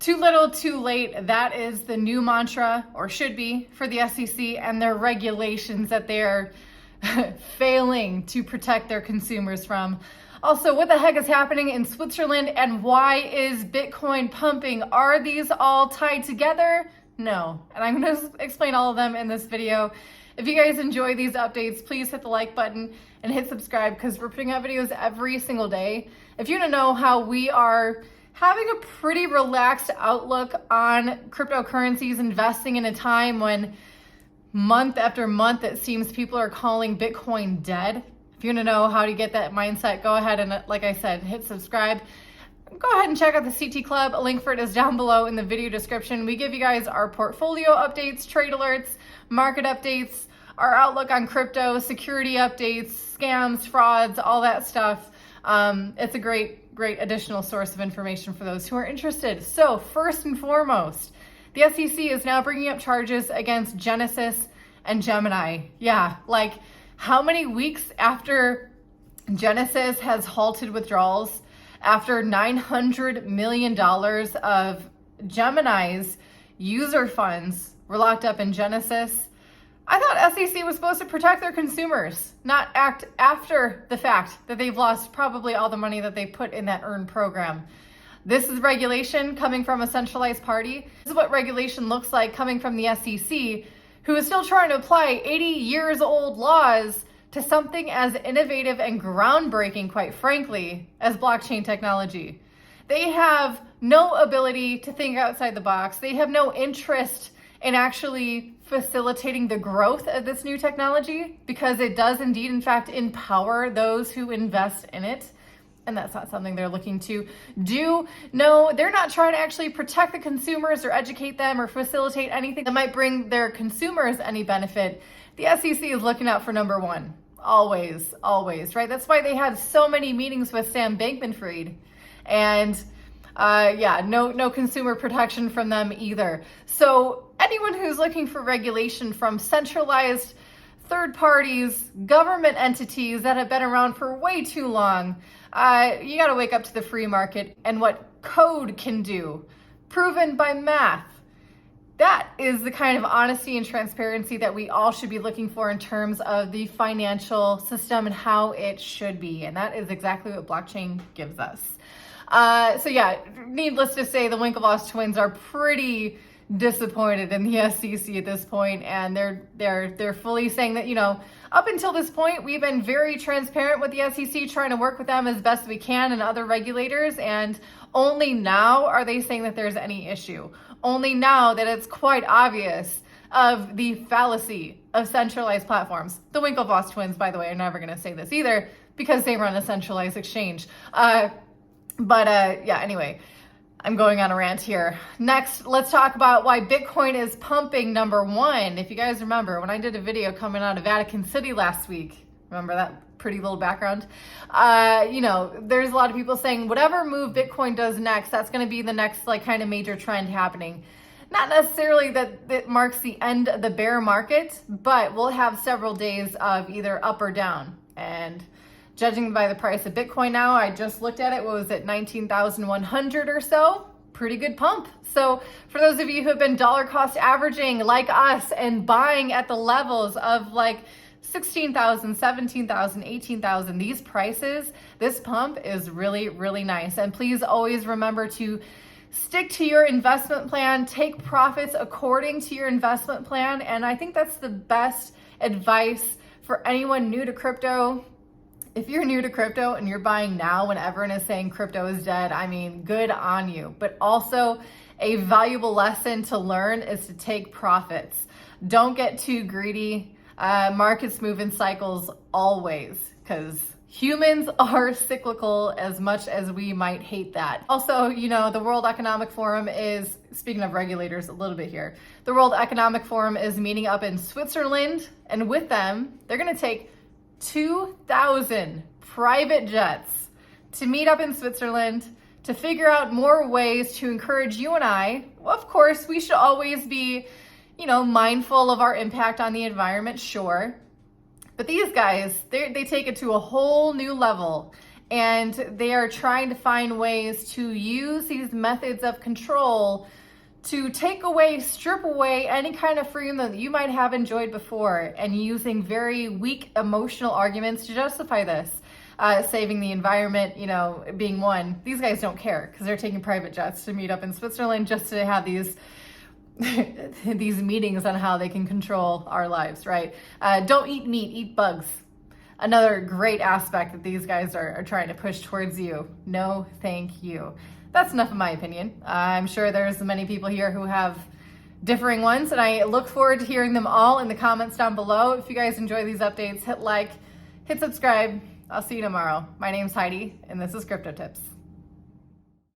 Too little, too late. That is the new mantra, or should be, for the SEC and their regulations that they're failing to protect their consumers from. Also, what the heck is happening in Switzerland and why is Bitcoin pumping? Are these all tied together? No. And I'm going to explain all of them in this video. If you guys enjoy these updates, please hit the like button and hit subscribe because we're putting out videos every single day. If you want to know how we are having a pretty relaxed outlook on cryptocurrencies, investing in a time when month after month it seems people are calling Bitcoin dead. If you want to know how to get that mindset, go ahead and, like I said, hit subscribe. Go ahead and check out the CT Club. A link for it is down below in the video description. We give you guys our portfolio updates, trade alerts, market updates, our outlook on crypto, security updates, scams, frauds, all that stuff. It's a great additional source of information for those who are interested. So first and foremost, the SEC is now bringing up charges against Genesis and Gemini. Yeah, like how many weeks after Genesis has halted withdrawals, after $900 million of Gemini's user funds were locked up in Genesis? I thought SEC was supposed to protect their consumers, not act after the fact that they've lost probably all the money that they put in that earn program. This is regulation coming from a centralized party. This is what regulation looks like coming from the SEC, who is still trying to apply 80 years old laws to something as innovative and groundbreaking, quite frankly, as blockchain technology. They have no ability to think outside the box. They have no interest in actually facilitating the growth of this new technology because it does indeed, in fact, empower those who invest in it. And that's not something they're looking to do. No, they're not trying to actually protect the consumers or educate them or facilitate anything that might bring their consumers any benefit. The SEC is looking out for number one. Always, right? That's why they had so many meetings with Sam Bankman-Fried. And no consumer protection from them either. So anyone who's looking for regulation from centralized third parties, government entities that have been around for way too long, you got to wake up to the free market and what code can do, proven by math. That is the kind of honesty and transparency that we all should be looking for in terms of the financial system and how it should be. And that is exactly what blockchain gives us. So yeah, needless to say, the Winklevoss twins are pretty disappointed in the SEC at this point, and they're fully saying that, you know, up until this point, we've been very transparent with the SEC, trying to work with them as best we can and other regulators, and only now are they saying that there's any issue. Only now that it's quite obvious of the fallacy of centralized platforms. The Winklevoss twins, by the way, are never going to say this either because they run a centralized exchange. Anyway, I'm going on a rant here. Next, let's talk about why Bitcoin is pumping, number one. If you guys remember, when I did a video coming out of Vatican City last week, remember that pretty little background? There's a lot of people saying whatever move Bitcoin does next, that's going to be the next kind of major trend happening. Not necessarily that it marks the end of the bear market, but we'll have several days of either up or down. And judging by the price of Bitcoin now, I just looked at it, what was it, 19,100 or so? Pretty good pump. So for those of you who have been dollar cost averaging like us and buying at the levels of 16,000, 17,000, 18,000, these prices, this pump is really, really nice. And please always remember to stick to your investment plan, take profits according to your investment plan. And I think that's the best advice for anyone new to crypto. If you're new to crypto and you're buying now when everyone is saying crypto is dead, I mean, good on you. But also a valuable lesson to learn is to take profits. Don't get too greedy. Markets move in cycles always because humans are cyclical as much as we might hate that. Also, the World Economic Forum is, speaking of regulators a little bit here, the World Economic Forum is meeting up in Switzerland, and with them, they're going to take 2,000 private jets to meet up in Switzerland to figure out more ways to encourage you and I. Of course, we should always be, mindful of our impact on the environment, sure. But these guys, they take it to a whole new level And they are trying to find ways to use these methods of control to take away, strip away any kind of freedom that you might have enjoyed before, and using very weak emotional arguments to justify this. Saving the environment, being one. These guys don't care because they're taking private jets to meet up in Switzerland just to have these these meetings on how they can control our lives, right? Don't eat meat, eat bugs. Another great aspect that these guys are trying to push towards you. No, thank you. That's enough of my opinion. I'm sure there's many people here who have differing ones, and I look forward to hearing them all in the comments down below. If you guys enjoy these updates, hit like, hit subscribe. I'll see you tomorrow. My name's Heidi, and this is Crypto Tips.